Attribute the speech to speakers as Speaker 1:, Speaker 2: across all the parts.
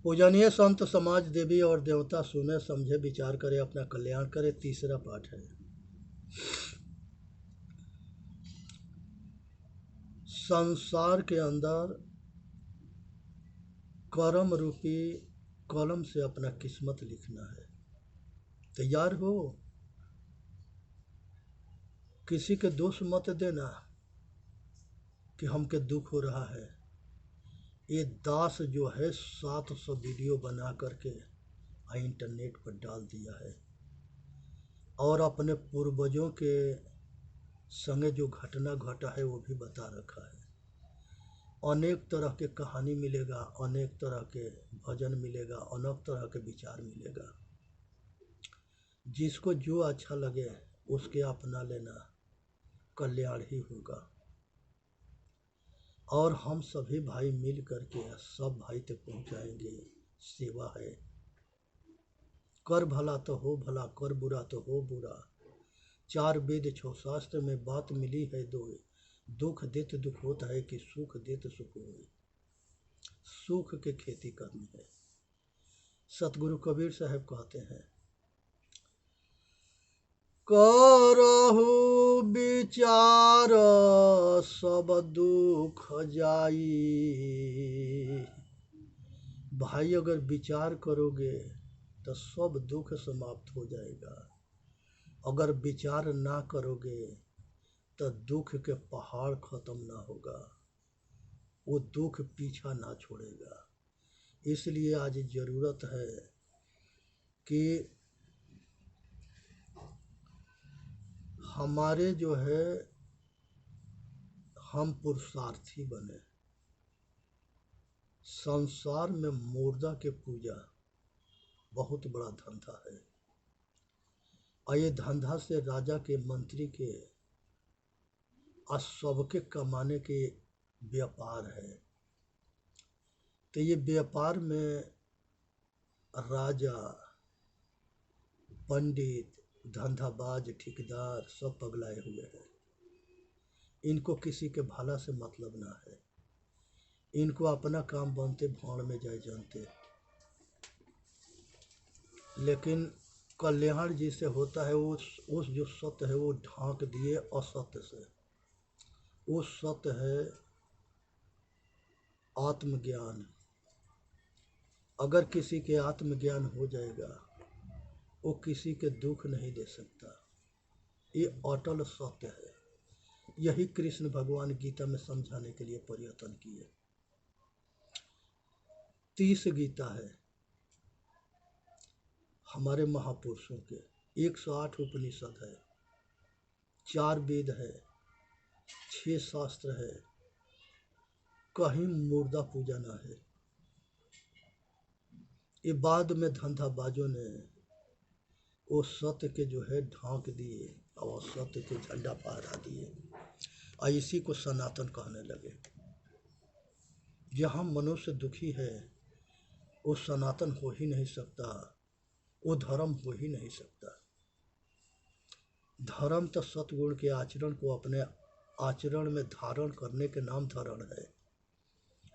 Speaker 1: पूजनीय संत समाज देवी और देवता सुने समझे विचार करे अपना कल्याण करे। तीसरा पाठ है संसार के अंदर कर्म रूपी कलम से अपना किस्मत लिखना है। तैयार हो? किसी के दोष मत देना कि हमके दुख हो रहा है। ये दास जो है 700 वीडियो बना करके इंटरनेट पर डाल दिया है और अपने पूर्वजों के संगे जो घटना घटा है वो भी बता रखा है। अनेक तरह के कहानी मिलेगा, अनेक तरह के भजन मिलेगा, अनेक तरह के विचार मिलेगा। जिसको जो अच्छा लगे उसके अपना लेना, कल्याण ही होगा। और हम सभी भाई मिल करके सब भाई तक पहुंचाएंगे। सेवा है। कर भला तो हो भला, कर बुरा तो हो बुरा। 4 वेद 6 शास्त्र में बात मिली है दो, दुख देत दुख होता है कि सुख देत सुख होए। सुख के खेती करनी है। सतगुरु कबीर साहब कहते हैं, करहु विचार सब दुख जाई। भाई अगर विचार करोगे तो सब दुख समाप्त हो जाएगा। अगर विचार ना करोगे तो दुख के पहाड़ खत्म ना होगा, वो दुख पीछा ना छोड़ेगा। इसलिए आज ज़रूरत है कि हमारे जो है हम पुरुषार्थी बने। संसार में मुर्दा के पूजा बहुत बड़ा धंधा है और ये धंधा से राजा के, मंत्री के और सबके कमाने के व्यापार है। तो ये व्यापार में राजा, पंडित, धंधाबाज, ठेकेदार सब पगलाए हुए हैं। इनको किसी के भला से मतलब ना है। इनको अपना काम बनते भाड़ में जाए जानते। लेकिन कल्याण जिसे होता है उस जो सत्य है वो ढांक दिए असत्य से। वो सत्य है आत्मज्ञान। अगर किसी के आत्मज्ञान हो जाएगा वो किसी के दुख नहीं दे सकता। ये अटल सत्य है। यही कृष्ण भगवान गीता में समझाने के लिए प्रयत्न किए। 30 गीता है हमारे महापुरुषों के, 108 उपनिषद है, 4 वेद है, 6 शास्त्र है। कहीं मुर्दा पूजा ना है। ये बाद में धंधाबाजों ने वो सत्य के जो है ढांक दिए और सत्य के झंडा फहरा दिए और इसी को सनातन कहने लगे। जहाँ मनुष्य दुखी है वो सनातन हो ही नहीं सकता, वो धर्म हो ही नहीं सकता। धर्म तो सतगुण के आचरण को अपने आचरण में धारण करने के नाम धरण है।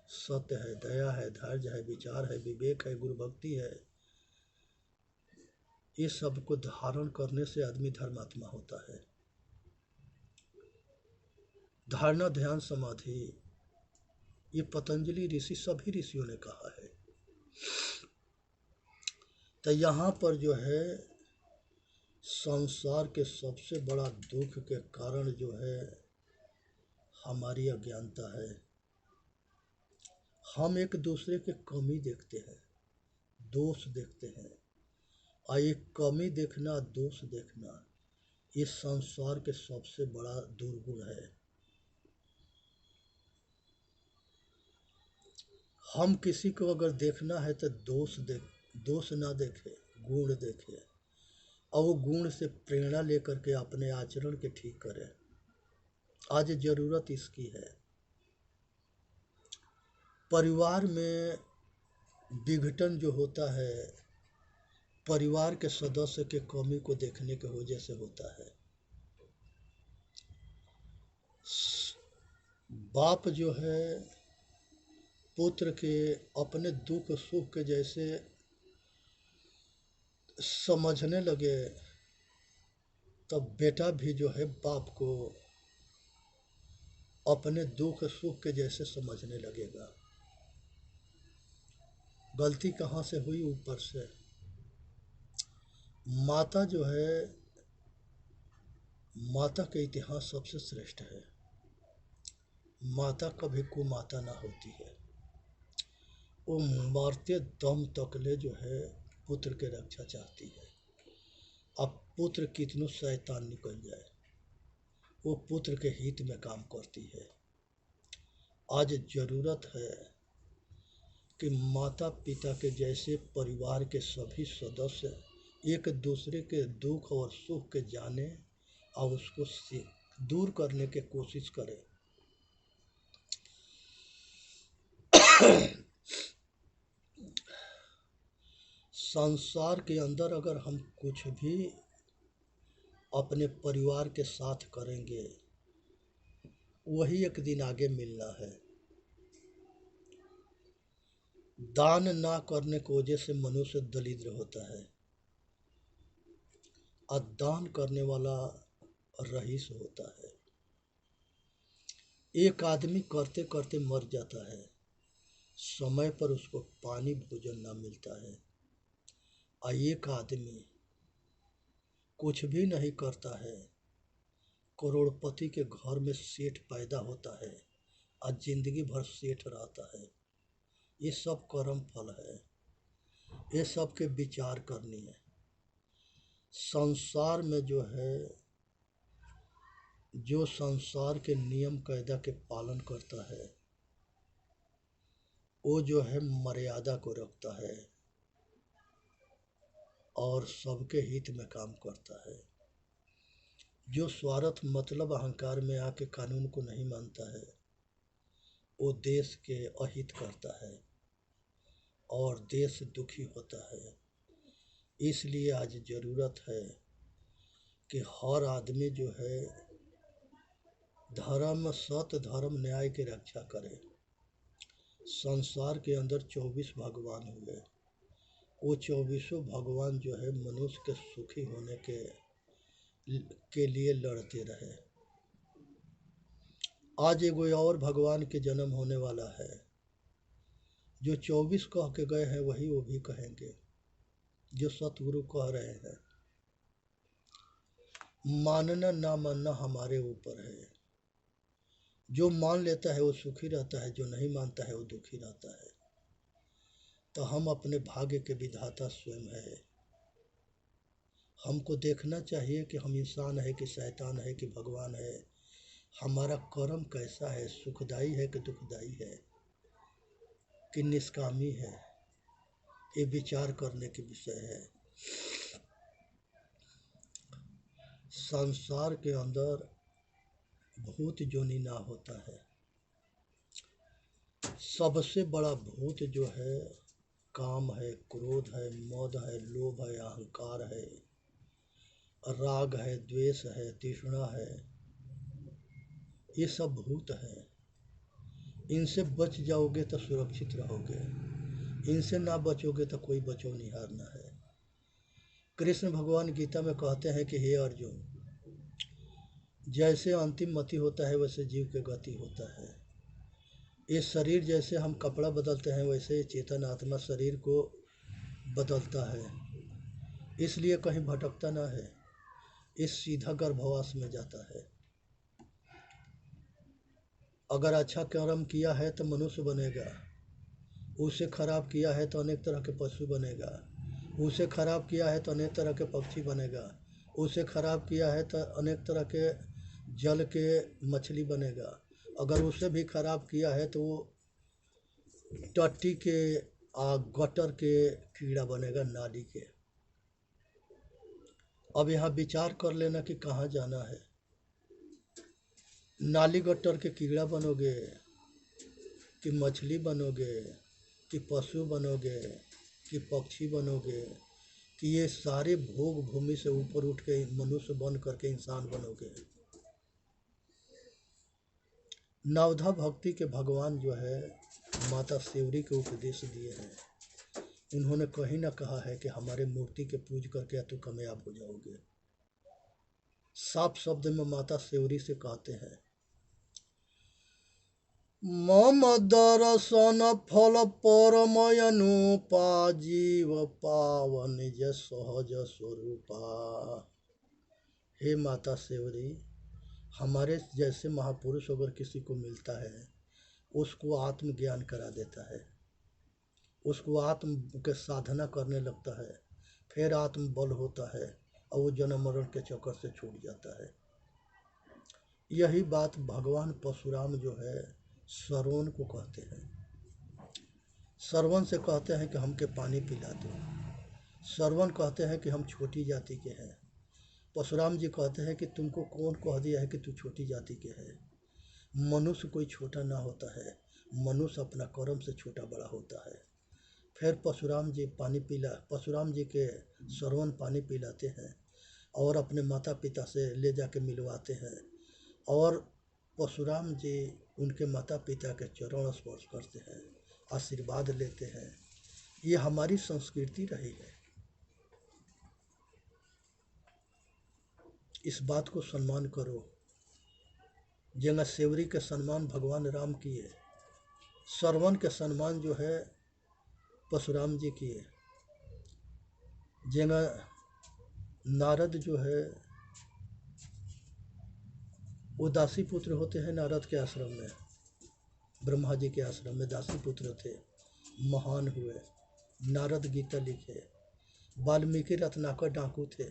Speaker 1: सत्य है, दया है, धैर्य है, विचार है, विवेक है, गुरु भक्ति है। ये सब को धारण करने से आदमी धर्मात्मा होता है। धारणा, ध्यान, समाधि ये पतंजलि ऋषि, सभी ऋषियों ने कहा है। तो यहाँ पर जो है संसार के सबसे बड़ा दुख के कारण जो है हमारी अज्ञानता है। हम एक दूसरे के कमी देखते हैं, दोष देखते हैं और ये कमी देखना, दोष देखना ये संसार के सबसे बड़ा दुर्गुण है। हम किसी को अगर देखना है तो दोष ना देखे, गुण देखे और वो गुण से प्रेरणा लेकर के अपने आचरण के ठीक करें। आज ज़रूरत इसकी है। परिवार में विघटन जो होता है परिवार के सदस्य के कमी को देखने के वजह से होता है। बाप जो है पुत्र के अपने दुख सुख के जैसे समझने लगे, तब बेटा भी जो है बाप को अपने दुख सुख के जैसे समझने लगेगा। गलती कहाँ से हुई? ऊपर से। माता जो है, माता के इतिहास सबसे श्रेष्ठ है। माता कभी कुमाता ना होती है। वो मरते दम तकले जो है पुत्र के रक्षा चाहती है। अब पुत्र कितनों शैतान निकल जाए, वो पुत्र के हित में काम करती है। आज जरूरत है कि माता पिता के जैसे परिवार के सभी सदस्य एक दूसरे के दुख और सुख के जाने और उसको दूर करने की कोशिश करें। संसार के अंदर अगर हम कुछ भी अपने परिवार के साथ करेंगे, वही एक दिन आगे मिलना है। दान ना करने की वजह से मनुष्य दरिद्र होता है और दान करने वाला रईस होता है। एक आदमी करते करते मर जाता है, समय पर उसको पानी भोजन ना मिलता है। और एक आदमी कुछ भी नहीं करता है, करोड़पति के घर में सेठ पैदा होता है और जिंदगी भर सेठ रहता है। ये सब कर्म फल है, ये सब के विचार करनी है। संसार में जो है, जो संसार के नियम कायदा के पालन करता है, वो जो है मर्यादा को रखता है और सबके हित में काम करता है। जो स्वार्थ मतलब अहंकार में आके कानून को नहीं मानता है, वो देश के अहित करता है और देश दुखी होता है। इसलिए आज ज़रूरत है कि हर आदमी जो है धर्म, सत्य, धर्म, न्याय की रक्षा करे। संसार के अंदर 24 भगवान हुए, वो 24 भगवान जो है मनुष्य के सुखी होने के लिए लड़ते रहे। आज एगो और भगवान के जन्म होने वाला है। जो 24 कह के गए हैं वही वो भी कहेंगे, जो सतगुरु कह रहे हैं। मानना ना मानना हमारे ऊपर है। जो मान लेता है वो सुखी रहता है, जो नहीं मानता है वो दुखी रहता है। तो हम अपने भाग्य के विधाता स्वयं है। हमको देखना चाहिए कि हम इंसान है कि शैतान है कि भगवान है। हमारा कर्म कैसा है, सुखदाई है कि दुखदाई है कि निष्कामी है, ये विचार करने की विषय है। संसार के अंदर भूत जोनी ना होता है। सबसे बड़ा भूत जो है काम है, क्रोध है, मद है, लोभ है, अहंकार है, राग है, द्वेष है, तृष्णा है। ये सब भूत है। इनसे बच जाओगे तो सुरक्षित रहोगे, इनसे ना बचोगे तो कोई बचोनिहार ना है। कृष्ण भगवान गीता में कहते हैं कि हे अर्जुन, जैसे अंतिम मति होता है वैसे जीव के गति होता है। ये शरीर जैसे हम कपड़ा बदलते हैं वैसे चेतन आत्मा शरीर को बदलता है, इसलिए कहीं भटकता ना है। इस सीधा गर्भवास में जाता है। अगर अच्छा कर्म किया है तो मनुष्य बनेगा, उसे खराब किया है तो अनेक तरह के पशु बनेगा, उसे खराब किया है तो अनेक तरह के पक्षी बनेगा, उसे खराब किया है तो अनेक तरह के जल के मछली बनेगा। अगर उसे भी खराब किया है तो वो टट्टी के गटर के कीड़ा बनेगा, नाली के। अब यहाँ विचार कर लेना कि कहाँ जाना है। नाली गटर के कीड़ा बनोगे कि मछली बनोगे कि पशु बनोगे कि पक्षी बनोगे कि ये सारे भोग भूमि से ऊपर उठ के मनुष्य बन करके इंसान बनोगे। नवधा भक्ति के भगवान जो है माता सेवरी के उपदेश दिए हैं। उन्होंने कहीं ना कहा है कि हमारे मूर्ति के पूज करके तू कामयाब हो जाओगे। साफ शब्द में माता सेवरी से कहते हैं, मम दर्शन फल परमयनुपा जीव पावन निज सहज स्वरूपा। हे माता सेवरी, हमारे जैसे महापुरुष अगर किसी को मिलता है उसको आत्मज्ञान करा देता है, उसको आत्म के साधना करने लगता है, फिर आत्म बल होता है और वो जन्म मरण के चक्कर से छूट जाता है। यही बात भगवान परशुराम जो है श्रवण को कहते हैं। श्रवण से कहते हैं कि हमके पानी पिला दो। श्रवण कहते हैं कि हम छोटी जाति के हैं। परशुराम जी कहते हैं कि तुमको कौन कह दिया है कि तू छोटी जाति के है। मनुष्य कोई छोटा ना होता है, मनुष्य अपना कर्म से छोटा बड़ा होता है। फिर परशुराम जी के श्रवण पानी पिलाते हैं और अपने माता पिता से ले जाके मिलवाते हैं और परशुराम जी उनके माता पिता के चरण स्पर्श करते हैं, आशीर्वाद लेते हैं। ये हमारी संस्कृति रही है। इस बात को सम्मान करो। जंगा सेवरी के सम्मान भगवान राम किए, श्रवण के सम्मान जो है परशुराम जी किए। जंगा नारद जो है वो दासी पुत्र होते हैं। नारद के आश्रम में, ब्रह्मा जी के आश्रम में दासी पुत्र थे, महान हुए, नारद गीता लिखे। वाल्मीकि रत्नाकर डाकू थे,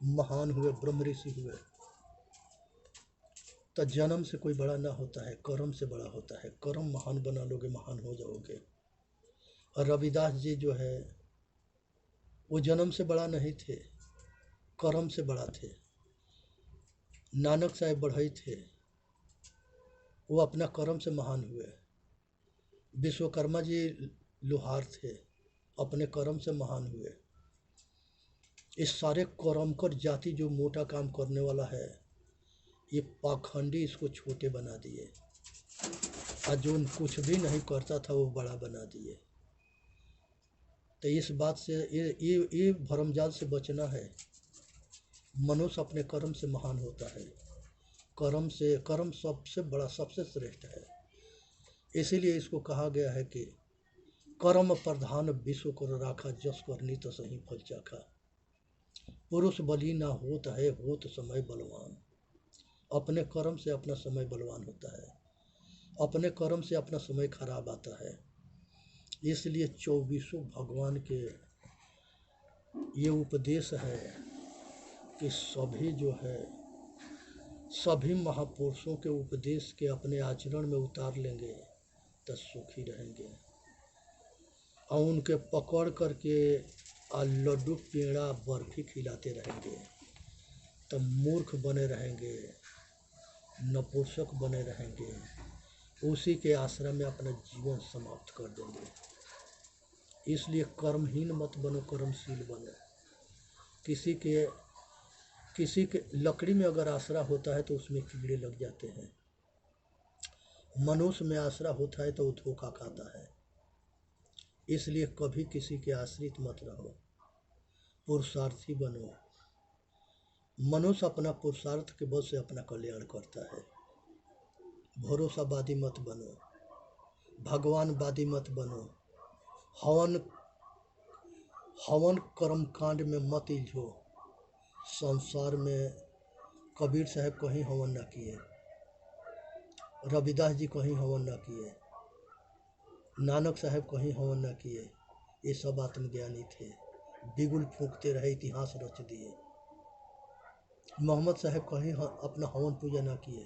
Speaker 1: महान हुए, ब्रह्म ऋषि हुए। तो जन्म से कोई बड़ा ना होता है, कर्म से बड़ा होता है। कर्म महान बना लोगे, महान हो जाओगे। और रविदास जी जो है वो जन्म से बड़ा नहीं थे, कर्म से बड़ा थे। नानक साहब बढ़ई थे, वो अपना कर्म से महान हुए। विश्वकर्मा जी लोहार थे, अपने कर्म से महान हुए। इस सारे कर्मकर जाति जो मोटा काम करने वाला है, ये पाखंडी इसको छोटे बना दिए और जो कुछ भी नहीं करता था वो बड़ा बना दिए। तो इस बात से ये भरमजाल से बचना है। मनुष्य अपने कर्म से महान होता है। कर्म सबसे बड़ा, सबसे श्रेष्ठ है। इसीलिए इसको कहा गया है कि कर्म प्रधान विश्व कर राखा, जस करनी तो सही फल चाखा। पुरुष बली ना होत है, होत समय बलवान। अपने कर्म से अपना समय बलवान होता है, अपने कर्म से अपना समय खराब आता है। इसलिए 24 भगवान के ये उपदेश है कि सभी जो है, सभी महापुरुषों के उपदेश के अपने आचरण में उतार लेंगे तो सुखी रहेंगे। और उनके पकड़ करके लड्डू पेड़ा बर्फी खिलाते रहेंगे तो मूर्ख बने रहेंगे, नपुंसक बने रहेंगे, उसी के आश्रम में अपना जीवन समाप्त कर देंगे। इसलिए कर्महीन मत बनो, कर्मशील बनो। किसी के लकड़ी में अगर आसरा होता है तो उसमें कीड़े लग जाते हैं। मनुष्य में आसरा होता है तो वो धोखा खाता है। इसलिए कभी किसी के आश्रित मत रहो, पुरुषार्थी बनो। मनुष्य अपना पुरुषार्थ के बल से अपना कल्याण करता है। भरोसावादी मत बनो, भगवानवादी मत बनो। हवन कर्मकांड में मत इल्झो। संसार में कबीर साहब कहीं हवन न किए, रविदास जी कहीं हवन न किए, नानक साहब कहीं हवन न किए। ये सब आत्मज्ञानी थे, बिगुल फूंकते रहे, इतिहास रच दिए। मोहम्मद साहब कहीं अपना हवन पूजा न किए,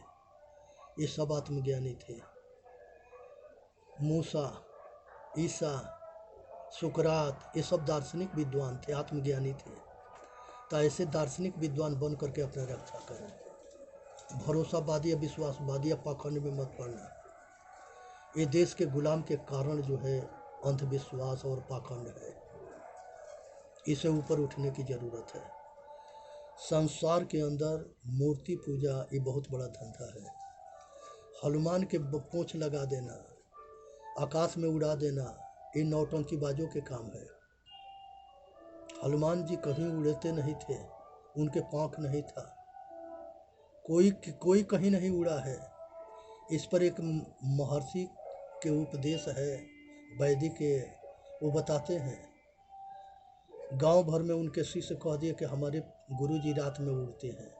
Speaker 1: ये सब आत्मज्ञानी थे। मूसा, ईसा, सुकरात, ये सब दार्शनिक विद्वान थे, आत्मज्ञानी थे। तो ऐसे दार्शनिक विद्वान बन करके अपना रक्षा करें। भरोसावादी या विश्वासवादी या पाखंड में मत पड़ना। ये देश के गुलाम के कारण जो है अंधविश्वास और पाखंड है, इसे ऊपर उठने की ज़रूरत है। संसार के अंदर मूर्ति पूजा ये बहुत बड़ा धंधा है। हनुमान के पूंछ लगा देना आकाश में उड़ा देना, ये नौटंकीबाजों के काम है। हनुमान जी कहीं उड़ते नहीं थे, उनके पंख नहीं था, कोई कहीं नहीं उड़ा है। इस पर एक महर्षि के उपदेश है, वैदिक के, वो बताते हैं गांव भर में उनके शिष्य कह दिए कि हमारे गुरुजी रात में उड़ते हैं।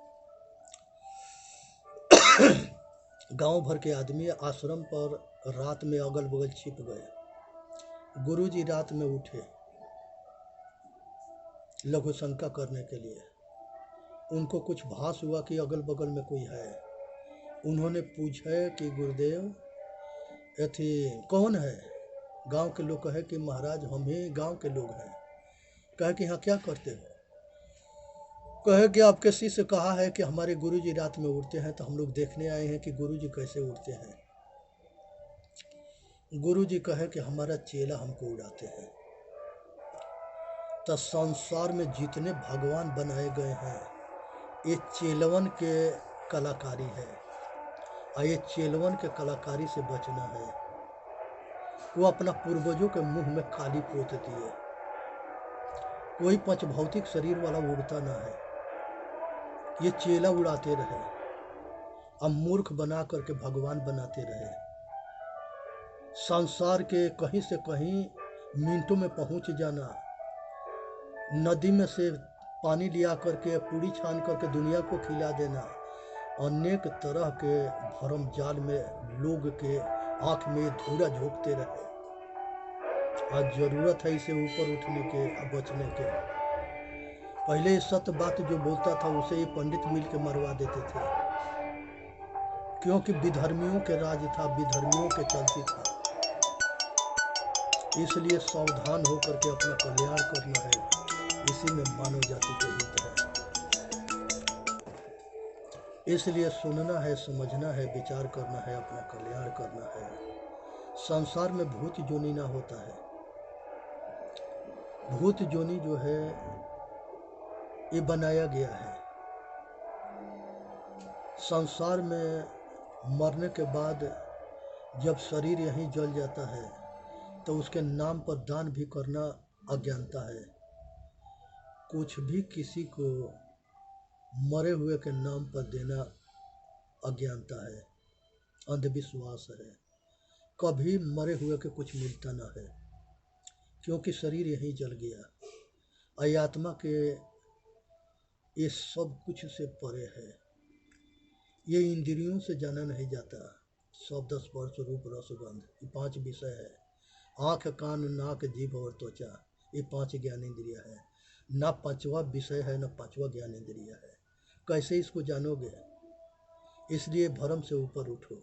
Speaker 1: गांव भर के आदमी आश्रम पर रात में अगल बगल छिप गए। गुरुजी रात में उठे लघु शंका करने के लिए। उनको कुछ भास हुआ कि अगल बगल में कोई है। उन्होंने पूछा कि गुरुदेव यथी कौन है? गांव के लोग कहे कि महाराज हम ही गांव के लोग हैं। कहे कि हाँ क्या करते हो? कहे कि आपके शिष्य कहा है कि हमारे गुरुजी रात में उड़ते हैं, तो हम लोग देखने आए हैं कि गुरुजी कैसे उड़ते हैं। गुरुजी कहे कि हमारा चेला हमको उड़ाते हैं। तो संसार में जितने भगवान बनाए गए हैं ये चेलवन के कलाकारी है, और ये चेलवन के कलाकारी से बचना है। वो अपना पूर्वजों के मुंह में काली पोत दिए। कोई पंचभौतिक शरीर वाला उड़ता ना है, ये चेला उड़ाते रहे, अब मूर्ख बना करके भगवान बनाते रहे। संसार के कहीं से कहीं मिनटों में पहुंच जाना, नदी में से पानी लिया करके पूड़ी छान करके दुनिया को खिला देना, अनेक तरह के भरम जाल में लोग के आंख में धूरा झोंकते रहे। आज जरूरत है इसे ऊपर उठने के और बचने के। पहले ये सत्य बात जो बोलता था उसे ये पंडित मिल के मरवा देते थे, क्योंकि विधर्मियों के राज था, विधर्मियों के चलती था। इसलिए सावधान होकर के अपना कल्याण करना है, इसी में मानव जाति के हित है। इसलिए सुनना है, समझना है, विचार करना है, अपना कल्याण करना है। संसार में भूत जोनी ना होता है। भूत जोनी जो है ये बनाया गया है। संसार में मरने के बाद जब शरीर यहीं जल जाता है तो उसके नाम पर दान भी करना अज्ञानता है। कुछ भी किसी को मरे हुए के नाम पर देना अज्ञानता है, अंधविश्वास है। कभी मरे हुए के कुछ मिलता ना है, क्योंकि शरीर यहीं जल गया। आत्मा के ये सब कुछ से परे है। ये इंद्रियों से जाना नहीं जाता। शब्द, स्पर्श, रूप, रस, गंध, ये 5 विषय है। आँख, कान, नाक, जीभ और त्वचा, ये 5 ज्ञानेंद्रिय है। ना 5वां विषय है, ना 5वां ज्ञानेंद्रिय है। कैसे इसको जानोगे? इसलिए भरम से ऊपर उठो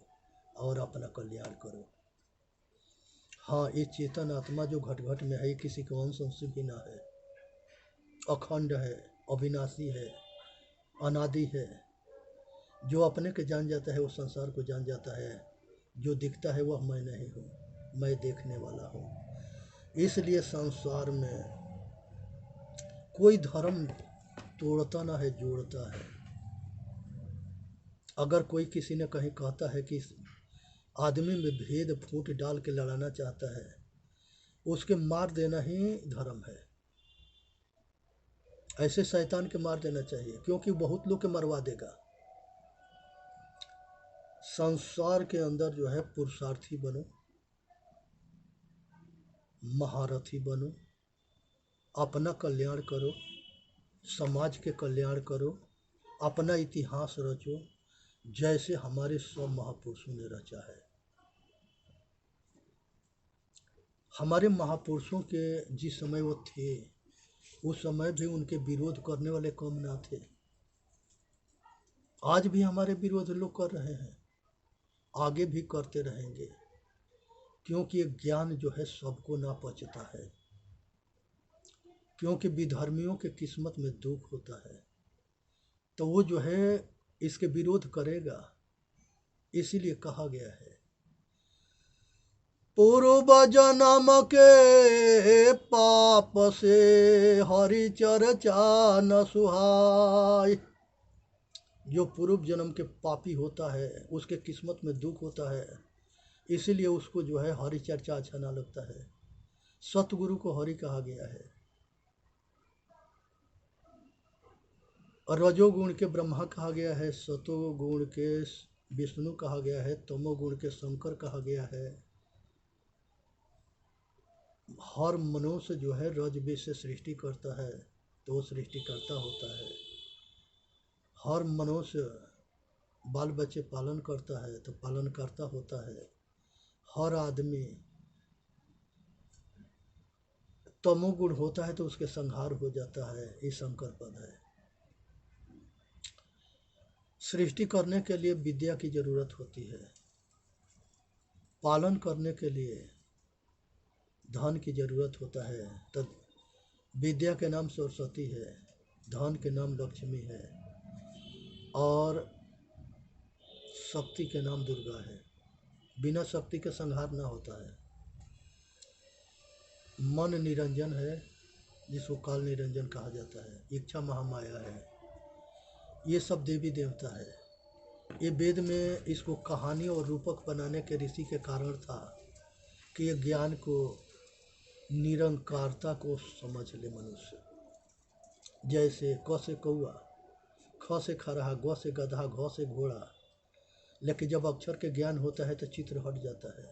Speaker 1: और अपना कल्याण करो। हाँ, ये चेतन आत्मा जो घट घट में है, किसी के वंश से भी ना है, अखंड है, अविनाशी है, अनादि है। जो अपने के जान जाता है वो संसार को जान जाता है। जो दिखता है वह मैं नहीं हूँ, मैं देखने वाला हूँ। इसलिए संसार में कोई धर्म तोड़ता ना है, जोड़ता है। अगर कोई किसी ने कहीं कहता है कि आदमी में भेद फूट डाल के लड़ाना चाहता है, उसके मार देना ही धर्म है। ऐसे शैतान के मार देना चाहिए, क्योंकि बहुत लोग के मरवा देगा। संसार के अंदर जो है पुरुषार्थी बनो, महारथी बनो, अपना कल्याण करो, समाज के कल्याण करो, अपना इतिहास रचो, जैसे हमारे सब महापुरुषों ने रचा है। हमारे महापुरुषों के जिस समय वो थे, उस समय भी उनके विरोध करने वाले कम ना थे। आज भी हमारे विरोध लोग कर रहे हैं, आगे भी करते रहेंगे, क्योंकि ये ज्ञान जो है सबको ना पचता है। क्योंकि विधर्मियों के किस्मत में दुख होता है, तो वो जो है इसके विरोध करेगा। इसीलिए कहा गया है, पूर्व जन्म के पाप से हरि चर्चा न सुहाय। जो पूर्व जन्म के पापी होता है उसके किस्मत में दुख होता है, इसीलिए उसको जो है हरि चर्चा अच्छा ना लगता है। सतगुरु को हरि कहा गया है, और रजोगुण के ब्रह्मा कहा गया है, सतोगुण के विष्णु कहा गया है, तमोगुण के शंकर कहा गया है। हर मनुष्य जो है रज बीज से सृष्टि करता है तो वो सृष्टिकर्ता होता है। हर मनुष्य बाल बच्चे पालन करता है तो पालनकर्ता होता है। हर आदमी तमोगुण होता है तो उसके संहार हो जाता है। ये शंकर पद है। सृष्टि करने के लिए विद्या की जरूरत होती है, पालन करने के लिए धन की जरूरत होता है। तो विद्या के नाम सरस्वती है, धन के नाम लक्ष्मी है, और शक्ति के नाम दुर्गा है। बिना शक्ति के संहार ना होता है। मन निरंजन है जिसको काल निरंजन कहा जाता है। इच्छा महामाया है। ये सब देवी देवता है। ये वेद में इसको कहानी और रूपक बनाने के ऋषि के कारण था कि ये ज्ञान को, निरंकारता को समझ ले मनुष्य। जैसे क से कौआ, ख से खरहा, ग से गधा, घ से घोड़ा। लेकिन जब अक्षर के ज्ञान होता है तो चित्र हट जाता है।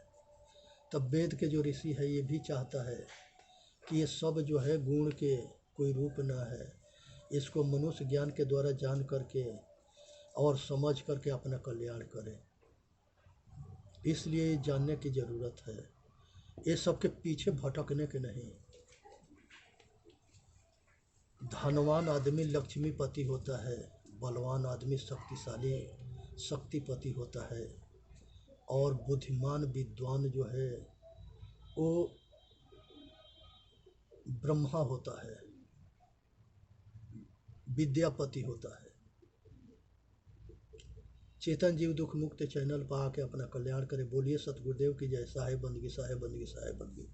Speaker 1: तब वेद के जो ऋषि है ये भी चाहता है कि ये सब जो है गुण के कोई रूप ना है। इसको मनुष्य ज्ञान के द्वारा जान करके और समझ करके अपना कल्याण करे। इसलिए जानने की ज़रूरत है। ये सब के पीछे भटकने के नहीं। धनवान आदमी लक्ष्मीपति होता है, बलवान आदमी शक्तिशाली शक्तिपति होता है, और बुद्धिमान विद्वान जो है वो ब्रह्मा होता है, विद्यापति होता है। चेतन जीव दुख मुक्त चैनल पर आके अपना कल्याण करे। बोलिए सतगुरुदेव की जय। साहेब बंदगी, साहेब बंदगी, साहेब बंदगी।